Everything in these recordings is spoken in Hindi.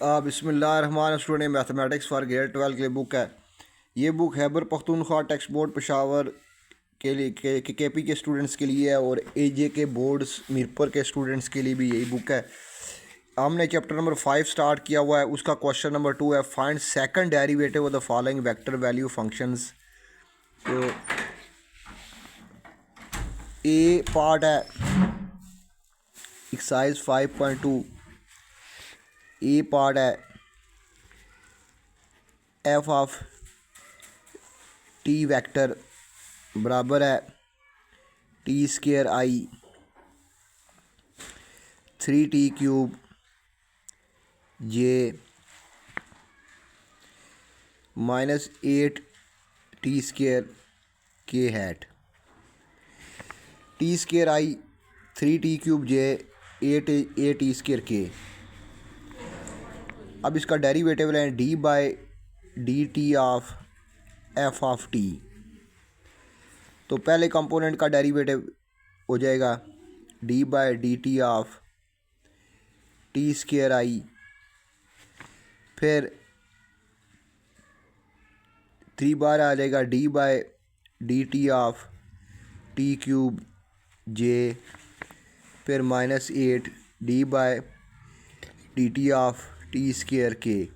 बिस्मिल्लाहिर्रहमानिर्रहीम। स्टूडेंट मैथमेटिक्स फॉर ग्रेड 12 के लिए बुक है। ये book Khyber Pakhtunkhwa text board Peshawar के लिए के पी के स्टूडेंट्स के लिए है और एजे के बोर्ड्स मीरपुर के स्टूडेंट्स के लिए भी यही बुक है। हमने चैप्टर नंबर 5 स्टार्ट किया हुआ है। उसका क्वेश्चन नंबर 2 है, find second derivative of the following vector value functions. तो ए पार्ट है एक्सरसाइज 5.2। ए पार्ट है एफ ऑफ टी वेक्टर बराबर है टी स्क्वायर आई 3t क्यूब जे -8 टी स्क्वायर के हैट। टी स्क्वायर आई 3t क्यूब जे 8 टी स्क्वायर के। अब इसका डेरिवेटिव लें D by d t of f of t. तो पहले कंपोनेंट का डेरिवेटिव हो जाएगा D by d t of t square i, फिर 3 बार आ जाएगा D by d t of t cube j, फिर -8 d by d t of t square k.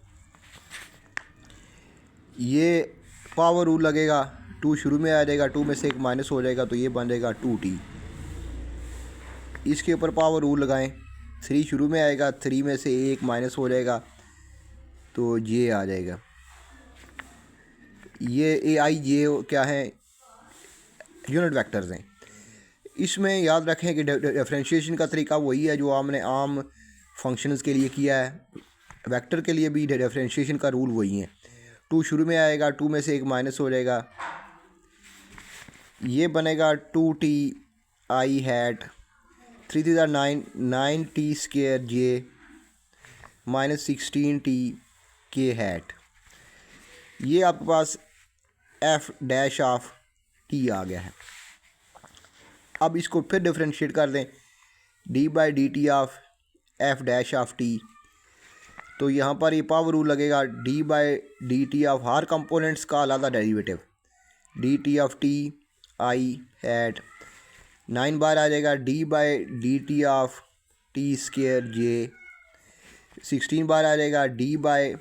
ये पावर रूल लगेगा, 2 शुरू में आ जाएगा, 2 में से 1 माइनस हो जाएगा तो ये बन जाएगा 2t। इसके ऊपर पावर रूल लगाएं, 3 शुरू में आएगा, 3 में से 1 माइनस हो जाएगा तो ये आ जाएगा। ये ए आई जे क्या है, यूनिट वेक्टर्स हैं। इसमें याद रखें कि डिफरेंशिएशन का तरीका वही है जो हमने आम फंक्शंस के लिए किया है। वेक्टर के लिए भी डिफरेंशिएशन का रूल वही है। 2 शुरू में आएगा, 2 में से 1 माइनस हो जाएगा, ये बनेगा 2t आई हैट 3 3 9 9t स्क्वायर जे -16t के हैट। ये आपके पास एफ डैश ऑफ टी आ गया है। अब इसको फिर डिफरेंशिएट कर दें d by d t of F dash of t. तो यहाँ पर ये पावर रूल लगेगा d by d t of हर कंपोनेंट्स का अलग derivative d t of t i hat 9 बार आ जाएगा D by d t of t square j, 16 बार आ जाएगा D by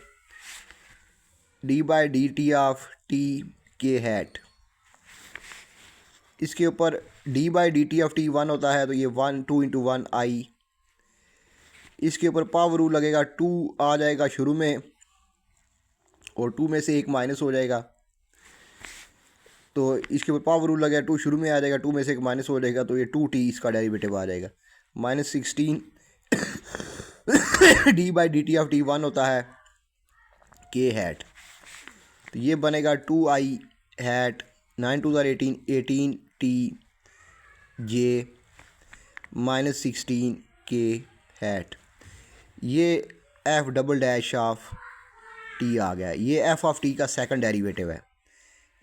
d t of T के हैट। इसके ऊपर D by d t of T 1 होता है तो ये 1 2 इंटू 1 आई। इसके ऊपर पावर रूल लगेगा, 2 आ जाएगा शुरू में और 2 में से 1 माइनस हो जाएगा तो इसके ऊपर पावर रूल लगेगा, 2 शुरू में आ जाएगा, 2 में से 1 माइनस हो जाएगा तो ये 2t इसका डेरिवेटिव आ जाएगा। -16 D by d t of T 1 होता है के हैट, तो ये बनेगा 2i हैट 9 2 18 18t जे -16 के हैट। ये f double dash of t आ गया। ये एफ ऑफ टी का सेकंड डेरिवेटिव है।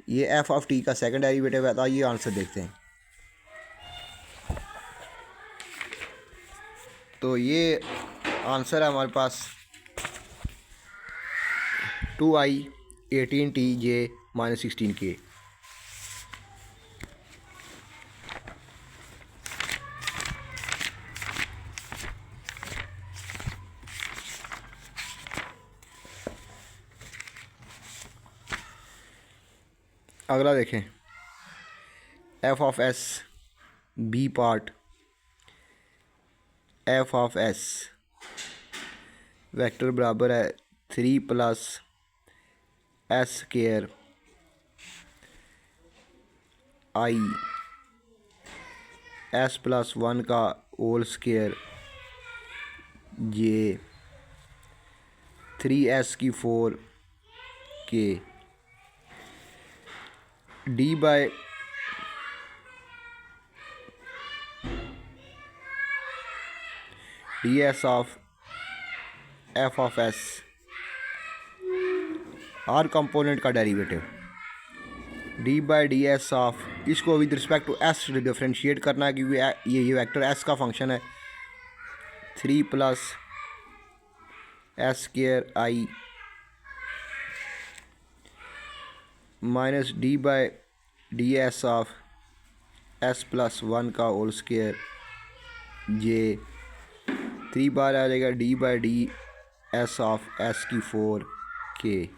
ये एफ ऑफ टी का सेकंड डेरिवेटिव है। तो ये आंसर देखते हैं। तो ये आंसर है हमारे पास 2i 18t जे -16 के। अगला देखें, F of S B part. F of S vector बराबर है 3 + एस स्क्वायर आई एस + 1 का होल स्क्वायर जे 3s की 4 k. D by d S of f of s हर कंपोनेंट का derivative d by d S of, इसको with respect to s differentiate करना है क्योंकि ये वेक्टर एस का फंक्शन है। 3 + S square I minus D by D S of S plus one का होल स्केयर जे 3 बार आ जाएगा D by D S of S की 4 के।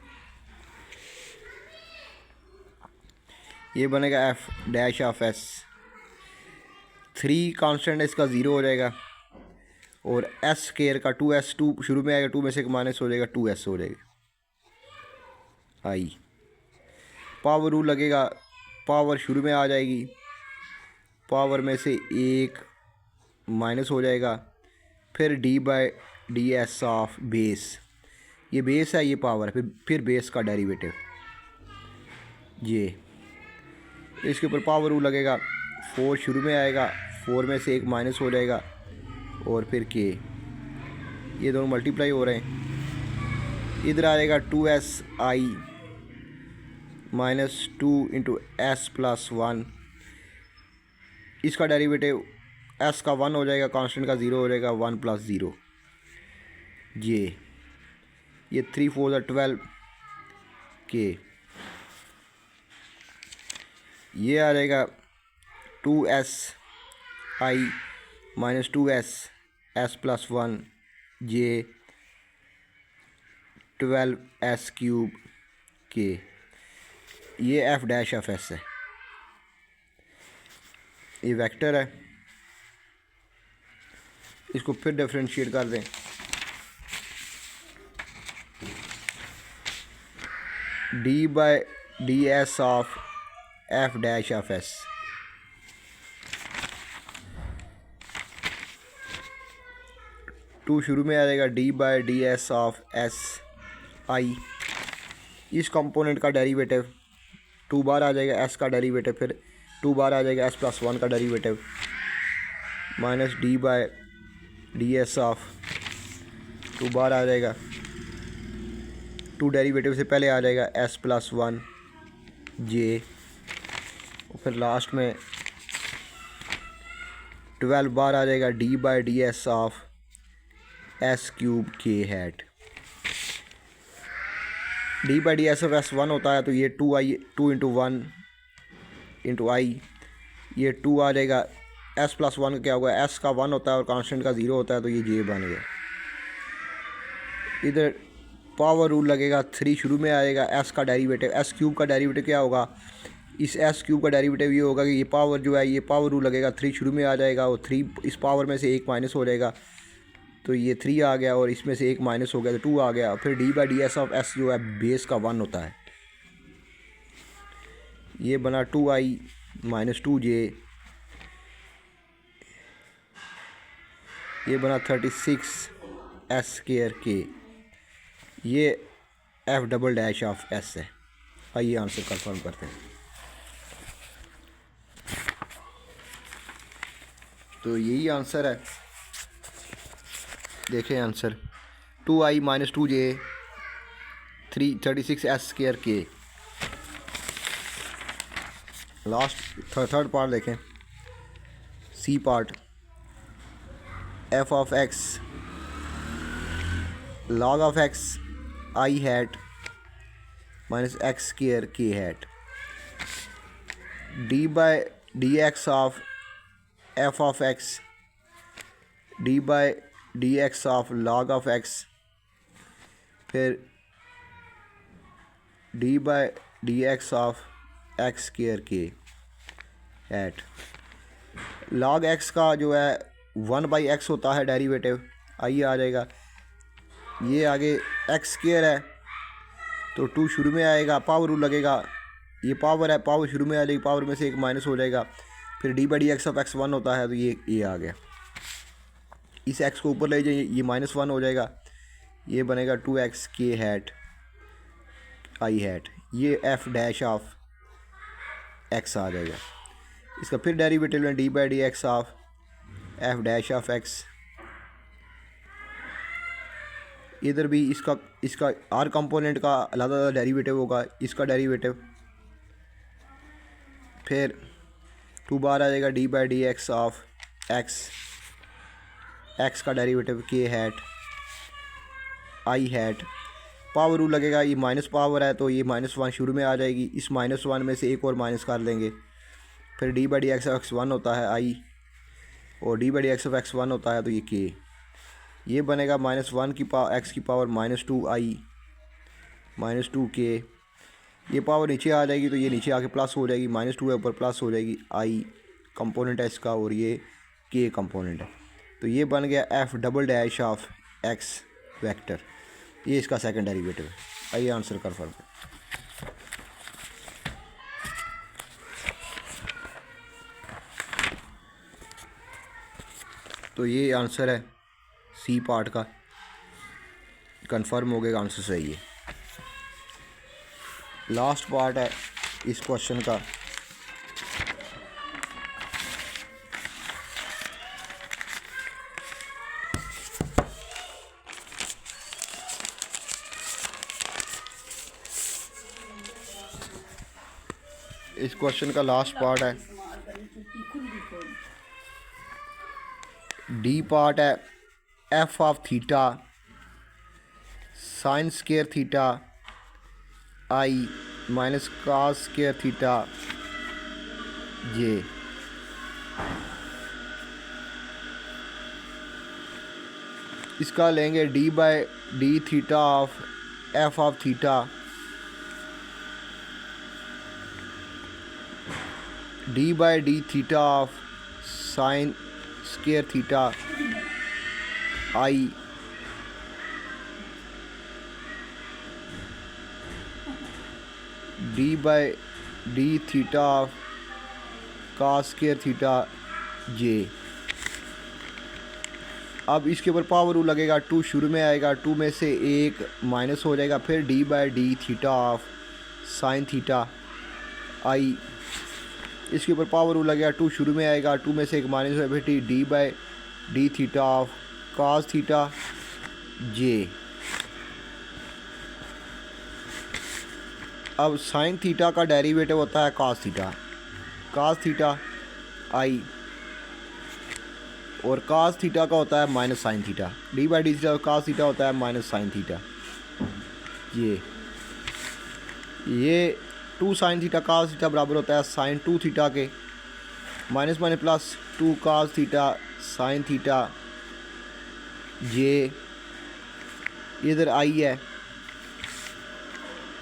ये बनेगा F dash of S. 3 constant इसका 0 हो जाएगा और एस स्केयर का 2s 2 शुरू में आएगा, 2 में से एक माइनस हो जाएगा, 2s हो जाएगा आई। पावर रूल लगेगा, पावर शुरू में आ जाएगी, पावर में से एक माइनस हो जाएगा, फिर D by D S of base, ये बेस है, ये पावर है, फिर बेस का डेरिवेटिव ये। इसके ऊपर पावर रूल लगेगा, 4 शुरू में आएगा, 4 में से एक माइनस हो जाएगा और फिर के, ये दोनों मल्टीप्लाई हो रहे हैं। इधर आ जाएगा 2s आई माइनस 2 इंटू एस प्लस 1, इसका डेरिवेटिव s का 1 हो जाएगा, कांस्टेंट का 0 हो जाएगा, 1 प्लस 0 ये 3 4 12 के। ये आ जाएगा 2s आई माइनस 2s एस प्लस 1 जे 12s क्यूब के। ये एफ डैश ऑफ एस है, ये वेक्टर है। इसको फिर डिफरेंशिएट कर दें, D by D S of F dash of S, two शुरू में आ जाएगा, D by D S of S I, इस कंपोनेंट का डेरिवेटिव 2 बार आ जाएगा, एस का डेरिवेटिव, फिर 2 बार आ जाएगा एस प्लस 1 का derivative, minus D by D S of 2 बार आ जाएगा, 2 डेरिवेटिव से पहले आ जाएगा एस प्लस 1 जे, और फिर लास्ट में 12 बार आ जाएगा D by D S of s cube k hat. D by d S of s 1 होता है तो ये 2 इंटू 1 इंटू आई, ये 2 आ जाएगा, एस प्लस 1 का क्या होगा, एस का 1 होता है और कांस्टेंट का 0 होता है तो ये जे बन गया। इधर पावर रूल लगेगा, 3 शुरू में आएगा, एस का डेरिवेटिव, एस क्यूब का डेरिवेटिव क्या होगा, इस एस क्यूब का डेरिवेटिव ये होगा कि ये पावर जो है, ये पावर रूल लगेगा, 3 शुरू में आ जाएगा और 3 इस पावर में से एक माइनस हो जाएगा तो ये 3 आ गया और इसमें से एक माइनस हो गया तो 2 आ गया। फिर d by d S of S जो है बेस का 1 होता है, ये बना 2i माइनस 2j, ये बना 36s स्केयर के। ये f double dash of S है। आइए आंसर कंफर्म करते हैं। तो यही आंसर है, देखें answer 2i minus 2j 36s square k. Last third part देखें, c part, F of x log of x i hat minus x square k hat, d by D x of f of x d by D x of log of x, फिर D by D x of x square k hat. Log x का जो है 1 बाई एक्स होता है डेरिवेटिव, आइए आ जाएगा, ये आगे एक्स स्केयर है तो 2 शुरू में आएगा, पावर रूल लगेगा, ये पावर है, पावर शुरू में आ जाएगी, पावर में से एक माइनस हो जाएगा, फिर d by D x of x 1 होता है तो ये आ गया, इस एक्स को ऊपर ले जाइए, ये -1 हो जाएगा, ये बनेगा 2x के हैट आई हैट, ये एफ डैश ऑफ एक्स आ जाएगा। इसका फिर डेरिवेटिव में D by D x of F dash of x, इधर भी इसका हर कंपोनेंट का अलग डेरिवेटिव होगा, इसका डेरिवेटिव, फिर 2 बार आ जाएगा D by D x of x, x का डेरिवेटिव के हैट, आई हैट। पावर रूल लगेगा, ये माइनस पावर है तो ये -1 शुरू में आ जाएगी, इस -1 में से एक और माइनस कर देंगे। फिर d by D x of x1 होता है आई, और D by D x of x1 होता है तो ये के। ये बनेगा -1 की पावर एक्स की पावर -2 आई -2 के। ये पावर नीचे आ जाएगी तो ये नीचे आके प्लस हो जाएगी, -2 है ऊपर प्लस हो जाएगी, आई कंपोनेंट है इसका और ये के कंपोनेंट है। तो ये बन गया F double dash of x vector, ये इसका सेकंड डेरिवेटिव है। आइए आंसर कर फर्क। तो ये आंसर है सी पार्ट का, कंफर्म हो गया आंसर सही है। लास्ट पार्ट है इस क्वेश्चन का। इस क्वेश्चन का लास्ट पार्ट है, डी पार्ट है f of theta sine square theta i minus cos square theta j. इसका लेंगे d by d theta of f of theta d by d theta of sine square theta i d by d theta of cos square theta जे। अब इसके ऊपर पावर रूल लगेगा, 2 शुरू में आएगा, 2 में से एक माइनस हो जाएगा, फिर d by d theta of sine theta i. इसके ऊपर पावर रूल लगेगा, 2 शुरू में आएगा, 2 में से एक माइनस होगा, फिर d by d theta of cos theta जे। अब साइन थीटा का डेरिवेटिव होता है कॉस थीटा आई, और कॉस थीटा का होता है minus sine theta. D by d theta cos theta होता है माइनस साइन थीटा। ये 2 साइन थीटा कॉस थीटा बराबर होता है साइन 2 थीटा के, minus minus plus 2 cos theta sine theta j. इधर आई है,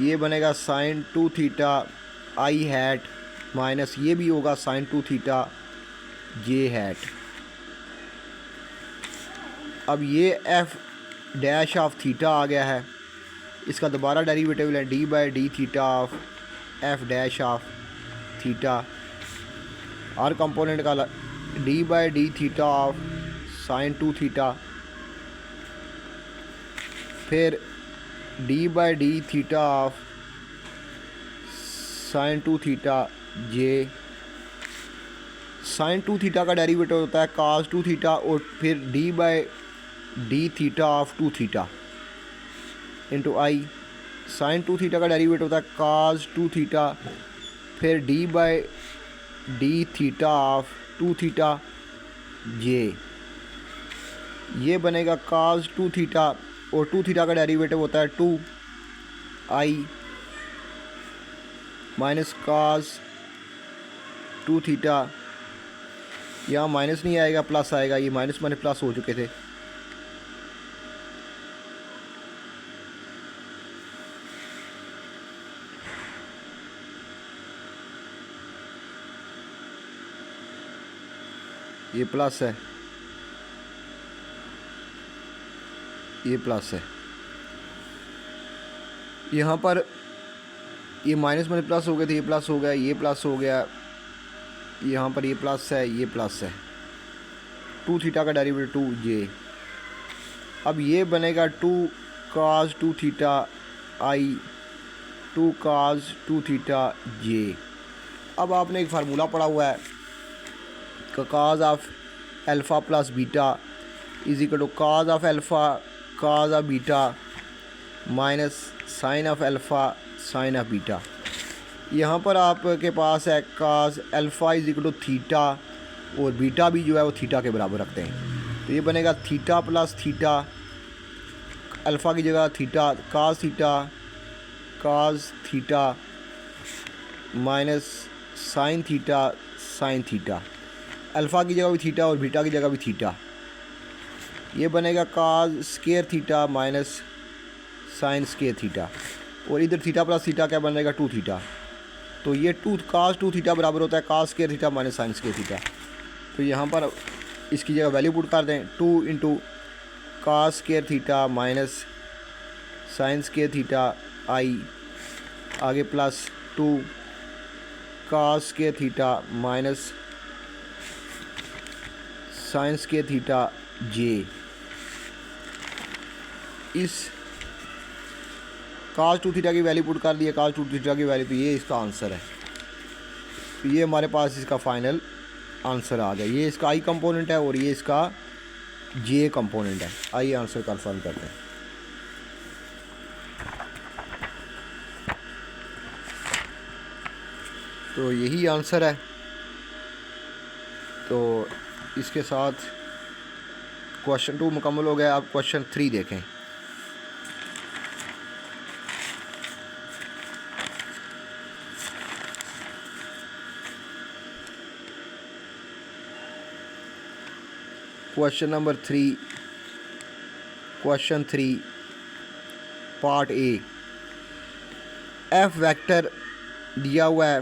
ये बनेगा sine 2 theta i hat minus ये भी होगा साइन 2 थीटा जे हैट। अब ये एफ डैश ऑफ थीटा आ गया है, इसका दोबारा डेरिवेटिव है d by d theta of F dash of theta, हर कंपोनेंट का d by d theta of sine 2 theta, फिर d by d theta of sine 2 theta j. Sine 2 theta का डेरिवेटिव होता है कॉस 2 थीटा, और फिर d by d theta of 2 theta into i. Sine 2 theta का डेरिवेटिव होता है कॉस 2 थीटा, फिर d by d theta of 2 theta j. ये बनेगा कॉस 2 थीटा, और 2 थीटा का डेरिवेटिव होता है 2 आई माइनस कॉस 2 थीटा। यहाँ माइनस नहीं आएगा प्लस आएगा, ये माइनस माइनस प्लस हो चुके थे। ये प्लस है, ये प्लस है, यहाँ पर ये माइनस माइनस प्लस हो गए थे, ये प्लस हो गया, ये प्लस हो गया, यहाँ पर ये प्लस है, ये प्लस है। 2 थीटा का डेरिवेटिव 2 जे। अब ये बनेगा 2 cos 2 theta I 2 cos 2 theta जे। अब आपने एक फार्मूला पढ़ा हुआ है cos of alpha plus beta is equal to cos of alpha cos of beta minus sine of alpha sine of beta. यहाँ पर आपके पास है cos alpha is equal to theta, और बीटा भी जो है वो थीटा के बराबर रखते हैं, तो ये बनेगा थीटा प्लस थीटा अल्फ़ा की जगह थीटा काज theta minus sine theta, alpha की जगह भी थीटा और बीटा की जगह भी थीटा। ये बनेगा cos square theta minus sine square theta, और इधर थीटा प्लस थीटा क्या बनेगा 2 थीटा। तो ये काज 2 थीटा बराबर होता है cos square theta minus sine square theta. तो यहाँ पर इसकी जगह वैल्यू पुट कर दें 2 into cos square theta minus sine square theta i, आगे plus 2 cos square theta minus sine square theta j. इस काज 2 थीटा की वैल्यू पुट कर दिया, काज 2 थीटा की वैल्यू, तो ये इसका आंसर है। तो ये हमारे पास इसका फाइनल आंसर आ गया। ये इसका आई कंपोनेंट है और ये इसका जे कंपोनेंट है। आइए आंसर कंफर्म करते हैं। तो यही आंसर है। तो इसके साथ क्वेश्चन 2 मुकम्मल हो गया। अब क्वेश्चन 3 देखें। Question 3 part A. F vector दिया हुआ है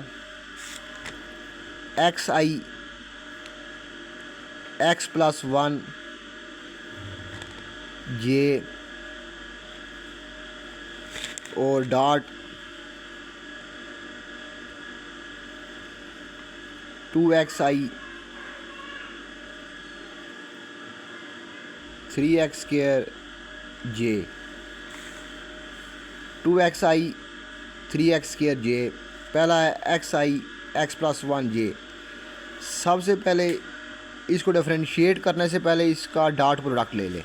एक्स आई एक्स प्लस 1 जे और डॉट 2xi 3x स्क्वायर जे, 2xi 3x स्क्वायर जे। पहला है xi x प्लस 1 जे। सबसे पहले इसको डिफरेंशिएट करने से पहले इसका डॉट प्रोडक्ट ले लें।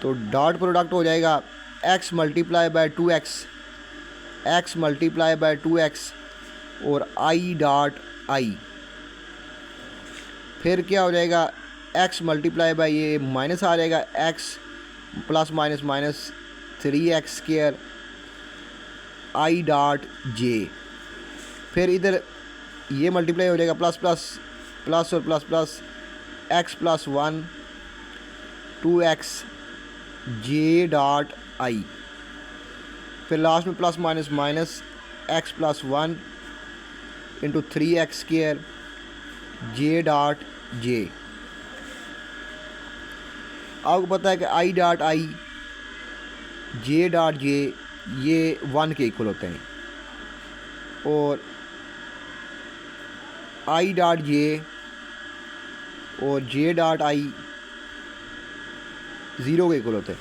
तो डॉट प्रोडक्ट हो जाएगा x multiply by 2x, x multiply by 2x और i डॉट i। फिर क्या हो जाएगा x मल्टीप्लाई बाय, ये माइनस आ जाएगा, x plus minus minus 3x square i dot J. फिर इधर ये मल्टीप्लाई हो जाएगा प्लस प्लस प्लस और plus plus x plus 1 2x J dot i। फिर लास्ट में plus minus minus x plus 1 into 3x square J dot J. आपको पता है कि I dot I J dot J ये 1 के इक्वल होते हैं और आई डॉट जे और जे डॉट आई 0 के इक्वल होते हैं।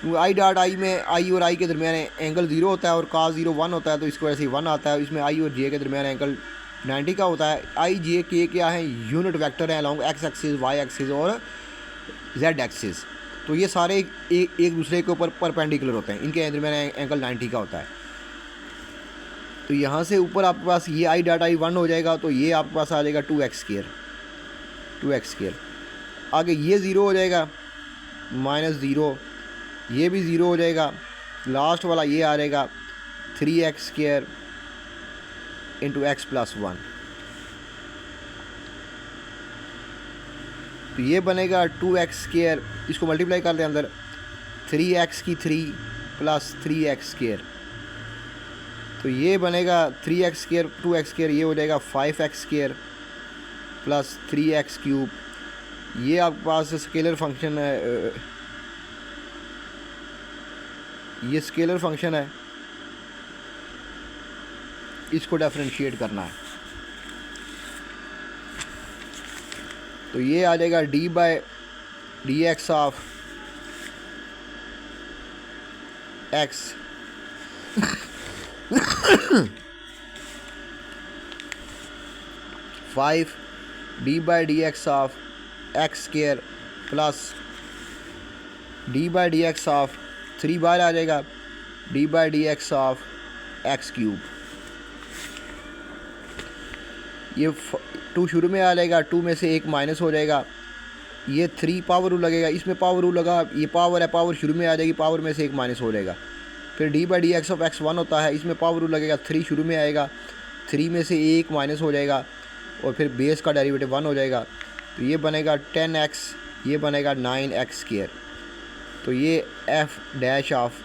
क्योंकि आई डॉट आई में आई और आई के दरमियान एंगल 0 होता है और काज 0 1 होता है, तो इसकी वजह से 1 आता है। इसमें आई और जे के दरमियान एंगल 90 का होता है। आई जे के क्या है, यूनिट वेक्टर हैं along X axis Y axis और जेड एक्सिस। तो ये सारे एक दूसरे के ऊपर परपेंडिकुलर होते हैं, इनके दरमियान एंगल 90 का होता है। तो यहाँ से ऊपर आपके पास ये आई डॉट आई 1 हो जाएगा, तो ये आपके पास आ जाएगा 2x स्क्वायर। आगे ये 0 हो जाएगा माइनस 0, ये भी 0 हो जाएगा। लास्ट वाला ये आ जाएगा 3x square into x plus 1। तो ये बनेगा 2x स्क्वायर, इसको मल्टीप्लाई कर दें अंदर 3x की 3 प्लस 3x स्क्वायर। तो ये बनेगा 3x स्क्वायर 2x स्क्वायर, ये हो जाएगा 5x square plus 3x cube. ये आपके पास स्केलर फंक्शन है, ये स्केलर फंक्शन है, इसको डिफरेंशिएट करना है। तो ये आ जाएगा D by D x of X five D by D x of x square plus D by D x of 3 बार आ जाएगा D by D x of x cube. ये 2 शुरू में आ जाएगा, 2 में से 1 माइनस हो जाएगा ये 3 पावर रूल लगेगा, इसमें पावर रूल लगा, ये पावर है, पावर शुरू में आ जाएगी, पावर में से एक माइनस हो जाएगा। फिर d by D x of x 1 होता है, इसमें पावर रूल लगेगा, 3 शुरू में आएगा, 3 में से एक माइनस हो जाएगा और फिर बेस का डेरिवेटिव 1 हो जाएगा। तो ये बनेगा 10x, ये बनेगा 9x स्क्वायर। तो ये एफ डैश ऑफ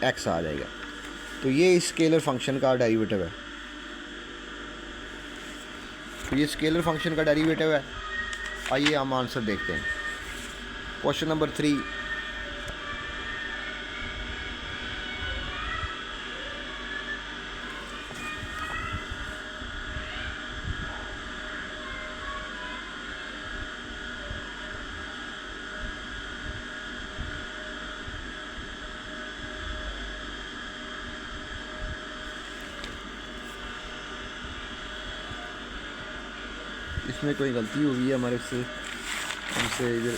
एक्स आ जाएगा। तो ये स्केलर फंक्शन का डेरिवेटिव है। तो ये स्केलर फंक्शन का डेरिवेटिव है। आइए हम आंसर देखते हैं। क्वेश्चन नंबर 3, इसमें कोई गलती हुई है हमारे से, हमसे इधर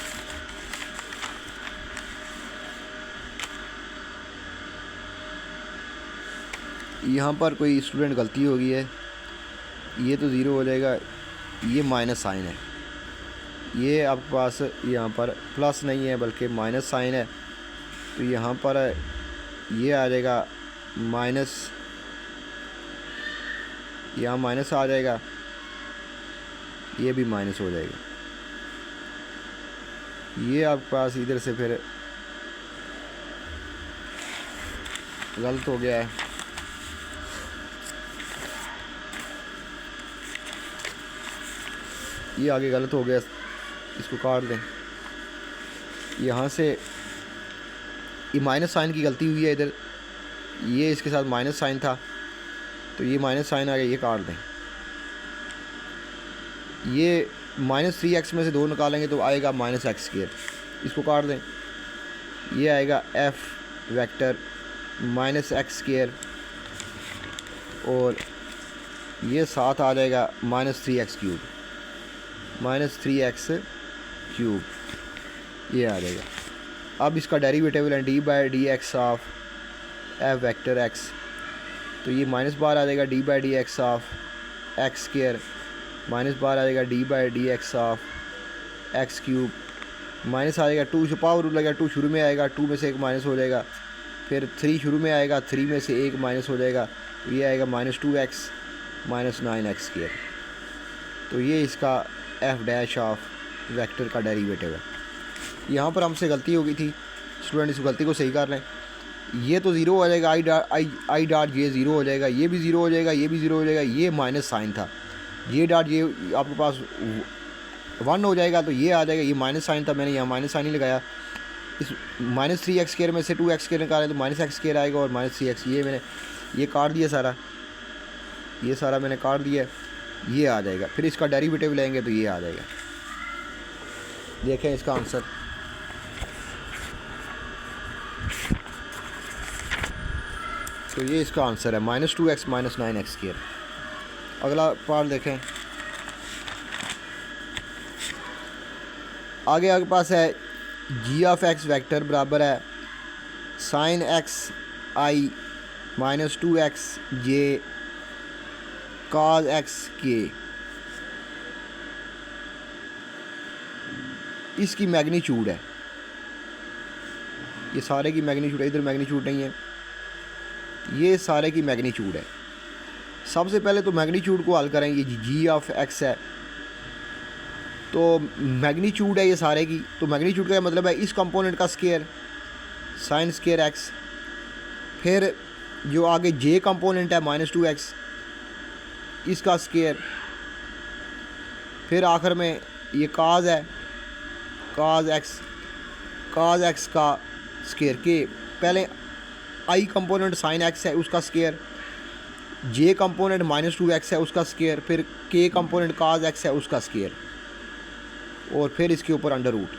यहाँ पर कोई स्टूडेंट गलती हो गई है। ये तो ज़ीरो हो जाएगा, ये माइनस साइन है, ये आपके पास यहाँ पर प्लस नहीं है बल्कि माइनस साइन है। तो यहाँ पर ये आ जाएगा माइनस, यहाँ माइनस आ जाएगा, ये भी माइनस हो जाएगा। ये आपके पास इधर से फिर गलत हो गया है। ये आगे गलत हो गया, इसको काट दें। यहाँ से ये माइनस साइन की गलती हुई है इधर, ये इसके साथ माइनस साइन था तो ये माइनस साइन आ गया, ये काट दें। ये -3x में से 2 निकालेंगे तो आएगा -x स्क्वायर, इसको काट दें। ये आएगा f वेक्टर -x स्क्वायर और ये साथ आ जाएगा -3x क्यूब, -3x क्यूब, ये आ जाएगा। अब इसका डेरिवेटिव है d by D x of f vector x. तो ये माइनस बार आ जाएगा D by D x of x square, minus बार आ जाएगा D by D x of x cube, minus आ जाएगा 2 से पावर रूल लगेगा, 2 शुरू में आएगा, 2 में से एक माइनस हो जाएगा, फिर 3 शुरू में आएगा, 3 में से एक माइनस हो जाएगा, तो ये आएगा -2x -9x स्क्वायर। तो ये इसका एफ डैश ऑफ वेक्टर का डेरिवेटिव है। यहाँ पर हमसे गलती हो गई थी, स्टूडेंट इस गलती को सही कर लें। ये तो ज़ीरो हो जाएगा, आई डॉट ये ज़ीरो हो जाएगा, ये भी ज़ीरो हो जाएगा, ये भी ज़ीरो हो जाएगा, ये माइनस साइन था, ये डॉट ये आपके पास 1 हो जाएगा, तो ये आ जाएगा, ये माइनस साइन था, मैंने यहाँ माइनस साइन ही लगाया। इस -3x स्क्वायर में से 2x स्क्वायर निकालें तो -x स्क्वायर आएगा और -3x, ये मैंने ये काट दिया सारा, ये सारा मैंने काट दिया, ये आ जाएगा। फिर इसका डेरिवेटिव लेंगे तो ये आ जाएगा। देखें इसका आंसर, तो ये इसका आंसर है -2x -9x स्क्वायर। अगला पार्ट देखें। आगे आपके पास है जी ऑफ एक्स वेक्टर बराबर है sin x i -2x j cos x k। इसकी मैग्नीट्यूड है, ये सारे की मैग्नीट्यूड है, इधर मैग्नीट्यूड नहीं है, ये सारे की मैग्नीट्यूड है। सबसे पहले तो मैग्नीट्यूड को हल करेंगे, जी ऑफ एक्स है तो मैग्नीट्यूड है ये सारे की, तो मैग्नीट्यूड का मतलब है इस कंपोनेंट का स्क्वायर साइन स्क्वायर एक्स, फिर जो आगे जे कंपोनेंट है -2x इसका स्क्वायर, फिर आखिर में ये काज है काज एक्स का स्क्वायर के, पहले आई कंपोनेंट साइन एक्स है उसका स्क्वायर, जे कंपोनेंट -2x है उसका स्क्वायर, फिर के कंपोनेंट काज एक्स है उसका स्क्वायर और फिर इसके ऊपर अंडर रूट।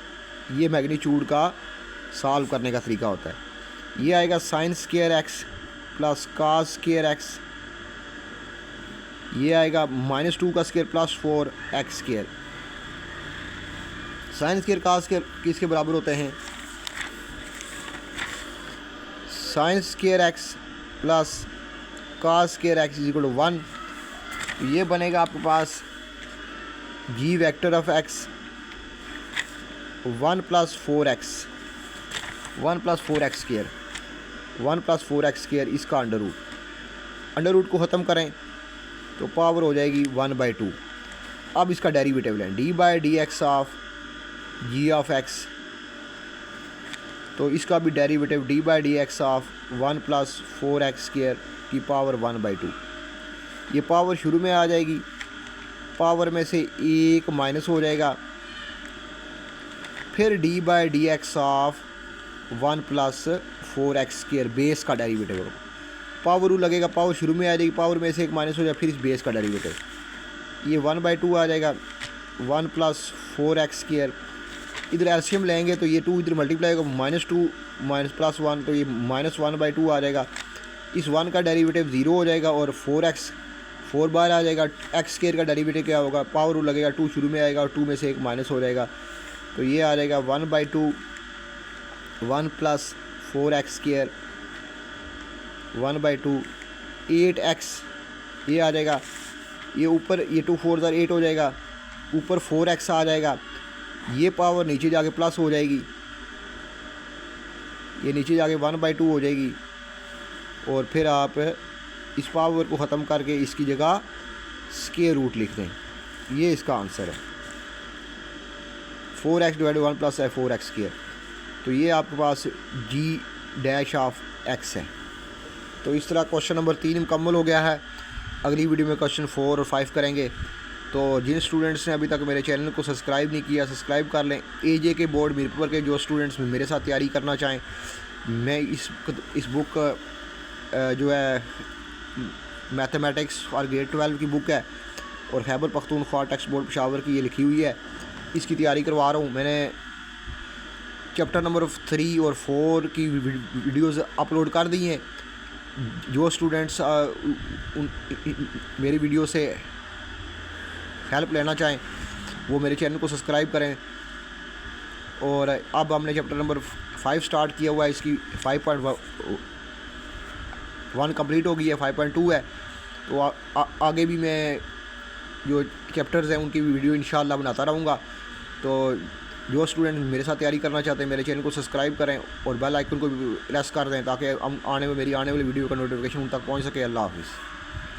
ये मैग्नीट्यूड का सॉल्व करने का तरीका होता है। ये आएगा sine square x plus cos square x, ये आएगा -2 का square plus 4x square. Sine square cos square किसके बराबर होते हैं? Sine square x plus cos square x is equal to 1। तो ये बनेगा आपके पास g vector of x 1 + 4x, 1 + 4x square, 1 + 4x square इसका अंडर रूट को ख़त्म करें तो पावर हो जाएगी 1/2। अब इसका डेरिवेटिव लें, d/dx of g of x, तो इसका भी derivative d/dx of 1 + 4x square की पावर 1/2। ये पावर शुरू में आ जाएगी, पावर में से एक माइनस हो जाएगा, फिर d/dx of 1 + 4x square base का डेरिवेटिव होगा। पावर रू लगेगा, पावर शुरू में आ जाएगी, पावर में से एक माइनस हो जाएगा, फिर इस बेस का डेरिवेटिव, ये 1/2 आ जाएगा। 1 + 4x स्क्वायर, इधर एलसीएम लेंगे तो ये 2 इधर मल्टीप्लाई होगा, -2 +1 तो ये -1/2 आ जाएगा। इस 1 का डेरिवेटिव 0 हो जाएगा और 4x 4 बार आ जाएगा। x स्क्वायर का डेरिवेटिव क्या होगा, पावर रू लगेगा, 2 शुरू में आएगा और 2 में से एक माइनस हो जाएगा, तो ये आ जाएगा 1/2 1 + 4x स्क्वायर 1/2 8x, ये आ जाएगा, ये ऊपर ये 2 4 8 हो जाएगा, ऊपर 4x आ जाएगा, ये पावर नीचे जाके प्लस हो जाएगी, ये नीचे जाके 1/2 हो जाएगी, और फिर आप इस पावर को ख़त्म करके इसकी जगह स्क्वायर रूट लिख दें। ये इसका आंसर है, 4x / 1 + 4x स्क्वायर। तो ये आपके पास g' ऑफ x है। तो इस तरह क्वेश्चन नंबर 3 मुकम्मल हो गया है। अगली वीडियो में क्वेश्चन 4 और 5 करेंगे। तो जिन स्टूडेंट्स ने अभी तक मेरे चैनल को सब्सक्राइब नहीं किया, सब्सक्राइब कर लें। एजे के बोर्ड मीरपुर के जो स्टूडेंट्स मेरे साथ तैयारी करना चाहें, मैं इस बुक जो है मैथमेटिक्स और ग्रेड 12 की बुक है और खैबर पख्तूनख्वा टेक्स्ट बोर्ड पेशावर की ये लिखी हुई है, इसकी तैयारी करवा रहा हूँ। मैंने चैप्टर नंबर 3 और 4 की वीडियोज़ अपलोड कर दी हैं। जो स्टूडेंट्स मेरी वीडियो से हेल्प लेना चाहें वो मेरे चैनल को सब्सक्राइब करें। और अब हमने चैप्टर नंबर 5 स्टार्ट किया हुआ है, इसकी 5.1 कंप्लीट हो गई है, 5.2 है। तो आगे भी मैं जो चैप्टर्स हैं उनकी वीडियो इंशाल्लाह बनाता रहूँगा। तो जो स्टूडेंट मेरे साथ तैयारी करना चाहते हैं मेरे चैनल को सब्सक्राइब करें और बेल आइकन को भी प्रेस कर दें ताकि मेरी आने वाली वीडियो का नोटिफिकेशन उन तक पहुँच सके। अल्लाह हाफ़िज़।